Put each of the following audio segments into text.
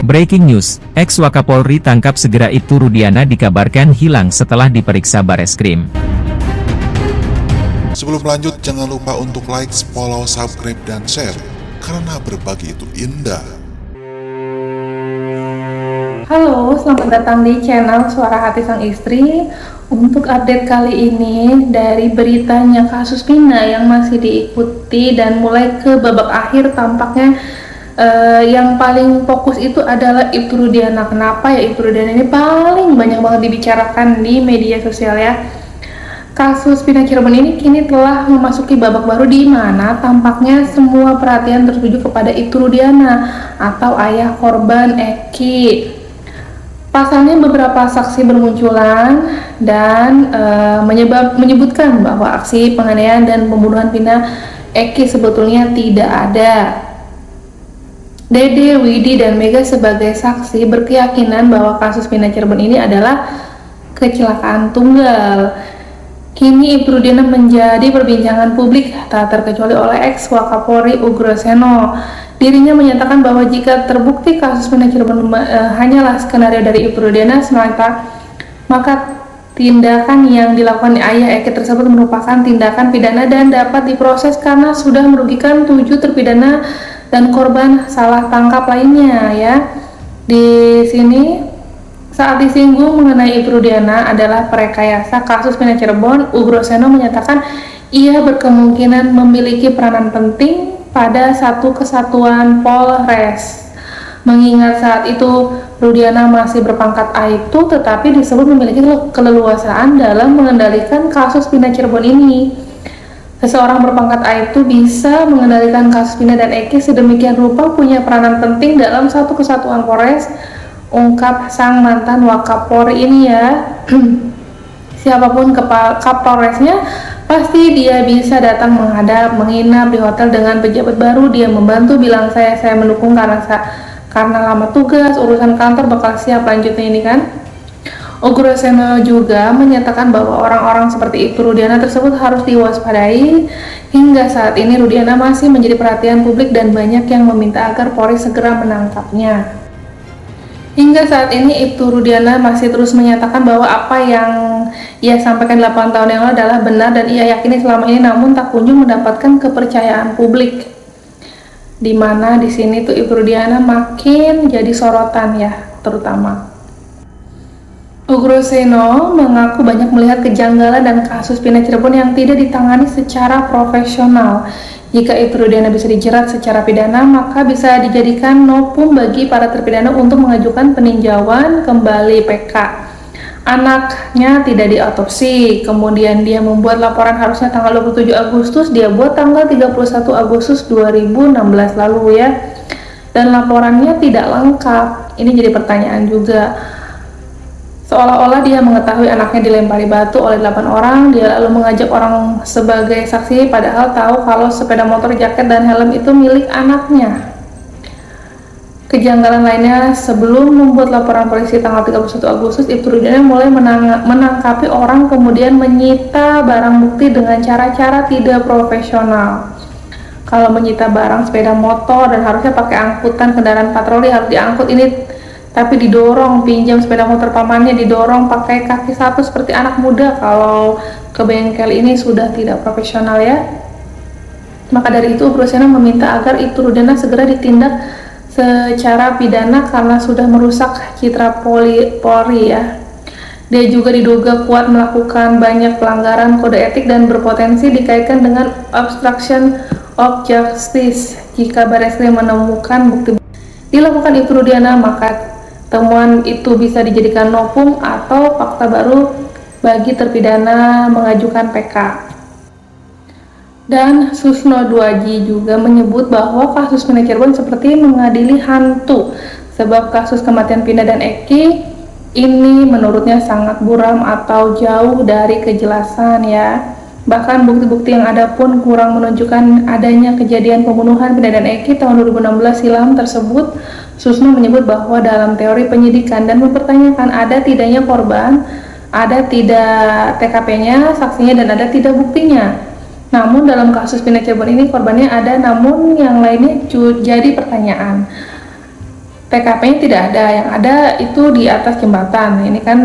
Breaking news, ex-Wakapolri tangkap segera Ibtu Rudiana dikabarkan hilang setelah diperiksa Bareskrim. Sebelum lanjut, jangan lupa untuk like, follow, subscribe, dan share, karena berbagi itu indah. Halo, selamat datang di channel Suara Hati Sang Istri. Untuk update kali ini dari beritanya kasus Vina yang masih diikuti dan mulai ke babak akhir tampaknya yang paling fokus itu adalah Ibtu Rudiana. Kenapa ya Ibtu Rudiana ini paling banyak banget dibicarakan di media sosial ya. Kasus Vina Cirebon ini kini telah memasuki babak baru di mana tampaknya semua perhatian tertuju kepada Ibtu Rudiana atau ayah korban Eki. Pasalnya beberapa saksi bermunculan dan menyebutkan bahwa aksi penganiayaan dan pembunuhan Vina Eki sebetulnya tidak ada. Dede, Widi, dan Mega sebagai saksi berkeyakinan bahwa kasus Vina Cirebon ini adalah kecelakaan tunggal. Kini Ibtu Rudiana menjadi perbincangan publik tak terkecuali oleh ex-Wakapolri Ugroseno. Dirinya menyatakan bahwa jika terbukti kasus Vina Cirebon hanyalah skenario dari Ibtu Rudiana semata, maka tindakan yang dilakukan ayah Eki tersebut merupakan tindakan pidana dan dapat diproses karena sudah merugikan 7 terpidana dan korban salah tangkap lainnya ya. Di sini saat disinggung mengenai Ibtu Rudiana adalah perekayasa kasus Vina Cirebon, Ugroseno menyatakan ia berkemungkinan memiliki peranan penting pada satu kesatuan Polres. Mengingat saat itu Rudiana masih berpangkat Aibtu tetapi disebut memiliki keleluasaan dalam mengendalikan kasus Vina Cirebon ini. Seseorang berpangkat Aibtu bisa mengendalikan kasus Vina dan Eki sedemikian rupa punya peranan penting dalam satu kesatuan Polres, ungkap sang mantan Wakapolri ini ya. Siapapun Kapolresnya pasti dia bisa datang menghadap, menginap di hotel dengan pejabat baru. Dia membantu, bilang saya mendukung karena lama tugas, urusan kantor bakal siap lanjutnya ini kan. Ugroseno juga menyatakan bahwa orang-orang seperti Ibtu Rudiana tersebut harus diwaspadai. Hingga saat ini Rudiana masih menjadi perhatian publik dan banyak yang meminta agar Polri segera menangkapnya. Hingga saat ini Ibtu Rudiana masih terus menyatakan bahwa apa yang ia sampaikan 8 tahun yang lalu adalah benar dan ia yakini selama ini, namun tak kunjung mendapatkan kepercayaan publik. Dimana di sini tuh Ibtu Rudiana makin jadi sorotan ya, terutama. Ugroseno mengaku banyak melihat kejanggalan dan kasus Vina Cirebon yang tidak ditangani secara profesional. Jika Ibtu Rudiana bisa dijerat secara pidana, maka bisa dijadikan novum bagi para terpidana untuk mengajukan peninjauan kembali PK. Anaknya tidak diotopsi, kemudian dia membuat laporan harusnya tanggal 27 Agustus, dia buat tanggal 31 Agustus 2016 lalu ya. Dan laporannya tidak lengkap. Ini jadi pertanyaan juga. Seolah-olah dia mengetahui anaknya dilempari batu oleh 8 orang, dia lalu mengajak orang sebagai saksi padahal tahu kalau sepeda motor, jaket, dan helm itu milik anaknya. Kejanggalan lainnya, sebelum membuat laporan polisi tanggal 31 Agustus, Ibtu Rudiana mulai menangkapi orang kemudian menyita barang bukti dengan cara-cara tidak profesional. Kalau menyita barang sepeda motor dan harusnya pakai angkutan kendaraan patroli harus diangkut ini, tapi didorong, pinjam sepeda motor pamannya didorong pakai kaki satu seperti anak muda. Kalau ke bengkel ini sudah tidak profesional ya. Maka dari itu Ugroseno meminta agar Ibtu Rudiana segera ditindak secara pidana karena sudah merusak citra Polri ya. Dia juga diduga kuat melakukan banyak pelanggaran kode etik dan berpotensi dikaitkan dengan obstruction of justice. Jika Bareskrim menemukan bukti dilakukan Ibtu Rudiana, maka temuan itu bisa dijadikan novum atau fakta baru bagi terpidana mengajukan PK. Dan Susno Duaji juga menyebut bahwa kasus Vina Cirebon seperti mengadili hantu, sebab kasus kematian Vina dan Eki ini menurutnya sangat buram atau jauh dari kejelasan ya. Bahkan bukti-bukti yang ada pun kurang menunjukkan adanya kejadian pembunuhan Vina dan Eki tahun 2016 silam tersebut. Susno menyebut bahwa dalam teori penyidikan dan mempertanyakan ada tidaknya korban, ada tidak TKP-nya, saksinya, dan ada tidak buktinya. Namun dalam kasus Vina Cirebon ini korbannya ada, namun yang lainnya jadi pertanyaan. TKP-nya tidak ada, yang ada itu di atas jembatan. Ini kan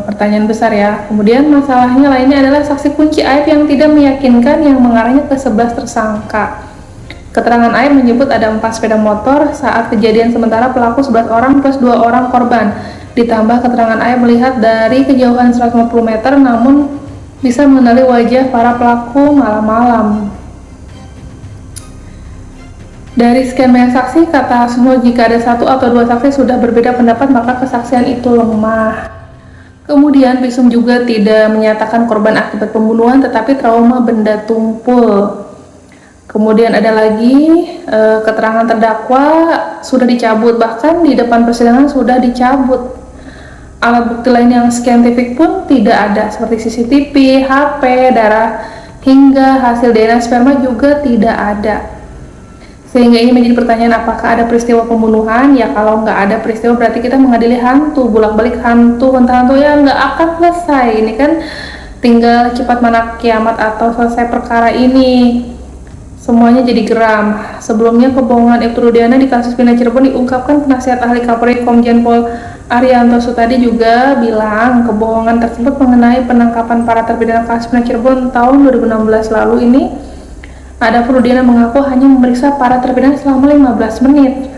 pertanyaan besar ya. Kemudian masalahnya lainnya adalah saksi kunci aib yang tidak meyakinkan yang mengarahnya ke 11 tersangka. Keterangan aib menyebut ada 4 sepeda motor saat kejadian, sementara pelaku 11 orang plus 2 orang korban. Ditambah keterangan aib melihat dari kejauhan 150 meter namun bisa mengenali wajah para pelaku malam-malam. Dari sekian banyak saksi, kata Asmo, jika ada 1 atau 2 saksi sudah berbeda pendapat maka kesaksian itu lemah. Kemudian visum juga tidak menyatakan korban akibat pembunuhan tetapi trauma benda tumpul. Kemudian ada lagi keterangan terdakwa sudah dicabut, bahkan di depan persidangan sudah dicabut. Alat bukti lain yang saintifik pun tidak ada, seperti CCTV, HP, darah, hingga hasil DNA sperma juga tidak ada. Sehingga ini menjadi pertanyaan, apakah ada peristiwa pembunuhan? Ya kalau nggak ada peristiwa berarti kita mengadili hantu, bolak-balik hantu, hantu ya nggak akan selesai. Ini kan tinggal cepat mana kiamat atau selesai perkara ini. Semuanya jadi geram. Sebelumnya kebohongan Ibtu Rudiana di kasus Pindah Cirebon diungkapkan penasihat ahli Kapolri Komjen Pol Arianto Sutadi juga bilang kebohongan tersebut mengenai penangkapan para terpidana kasus Pindah Cirebon tahun 2016 lalu ini. Ada Rudiana mengaku hanya memeriksa para terpidana selama 15 menit.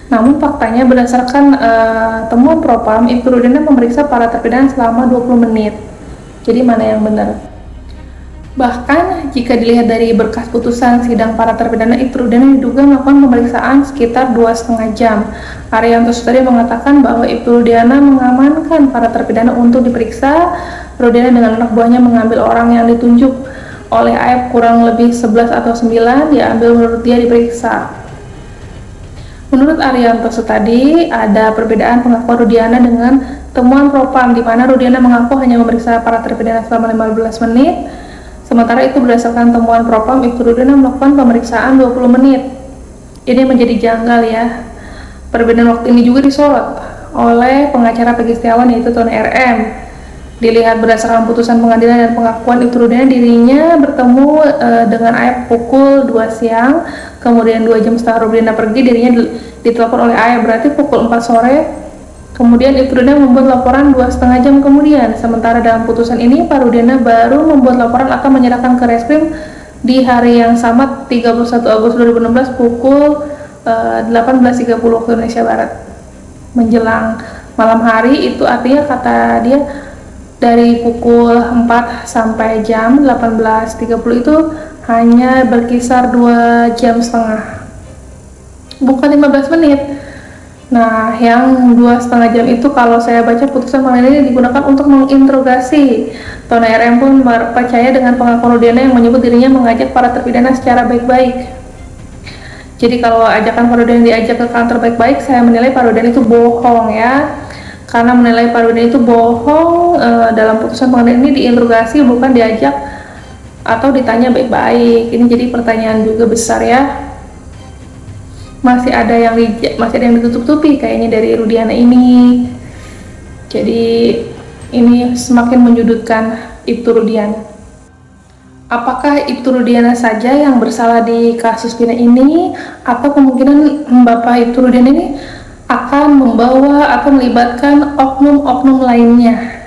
Namun faktanya berdasarkan temuan Propam, Ibtu Rudiana memeriksa para terpidana selama 20 menit. Jadi mana yang benar? Bahkan jika dilihat dari berkas putusan sidang para terpidana, Ibtu Rudiana diduga melakukan pemeriksaan sekitar 2,5 jam. Arianto Sutadi mengatakan bahwa Ibtu Rudiana mengamankan para terpidana untuk diperiksa. Rudiana dengan anak buahnya mengambil orang yang ditunjuk oleh aib kurang lebih 11 atau 9 diambil menurut dia diperiksa. Menurut Arianto Sutadi ada perbedaan pengakuan Rudiana dengan temuan Propam di mana Rudiana mengaku hanya memeriksa para terpidana selama 15 menit, sementara itu berdasarkan temuan Propam Ibtu Rudiana melakukan pemeriksaan 20 menit. Ini menjadi janggal ya. Perbedaan waktu ini juga disorot oleh pengacara Peggy Setiawan yaitu Tony RM. Dilihat berdasarkan putusan pengadilan dan pengakuan Ibtu Rudiana, dirinya bertemu dengan Aib pukul 2 siang, kemudian 2 jam setelah Rudiana pergi dirinya ditelepon oleh Aib, berarti pukul 4 sore. Kemudian Ibtu Rudiana membuat laporan 2,5 jam kemudian. Sementara dalam putusan ini Pak Rudiana baru membuat laporan atau menyerahkan ke Reskrim di hari yang sama 31 Agustus 2016 pukul 18.30 waktu Indonesia Barat. Menjelang malam hari, itu artinya kata dia dari pukul 4 sampai jam 18.30 itu hanya berkisar 2,5 jam, bukan 15 menit. Nah, yang 2,5 jam itu kalau saya baca putusan pengadilan ini digunakan untuk menginterogasi. Tony RM pun percaya dengan pengakuan Rudiana yang menyebut dirinya mengajak para terpidana secara baik-baik. Jadi kalau ajakan Pak Rudiana diajak ke kantor baik-baik, saya menilai Pak Rudiana itu bohong ya. Karena menilai Pak Rudiana itu bohong, dalam putusan pengadilan ini diinterogasi bukan diajak atau ditanya baik-baik. Ini jadi pertanyaan juga besar ya. Masih ada yang ditutup-tutupi kayaknya dari Rudiana ini. Jadi ini semakin menyudutkan Ibtu Rudiana. Apakah Ibtu Rudiana saja yang bersalah di kasus Pindah ini, atau kemungkinan Bapak Ibtu Rudiana ini akan membawa atau melibatkan oknum-oknum lainnya,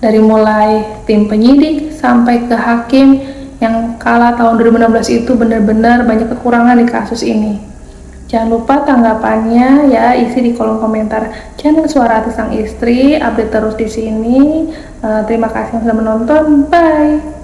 dari mulai tim penyidik sampai ke hakim yang kala tahun 2016 itu benar-benar banyak kekurangan di kasus ini. Jangan lupa tanggapannya ya, isi di kolom komentar. Channel Suara Hati Sang Istri, update terus di sini. Terima kasih yang sudah menonton. Bye.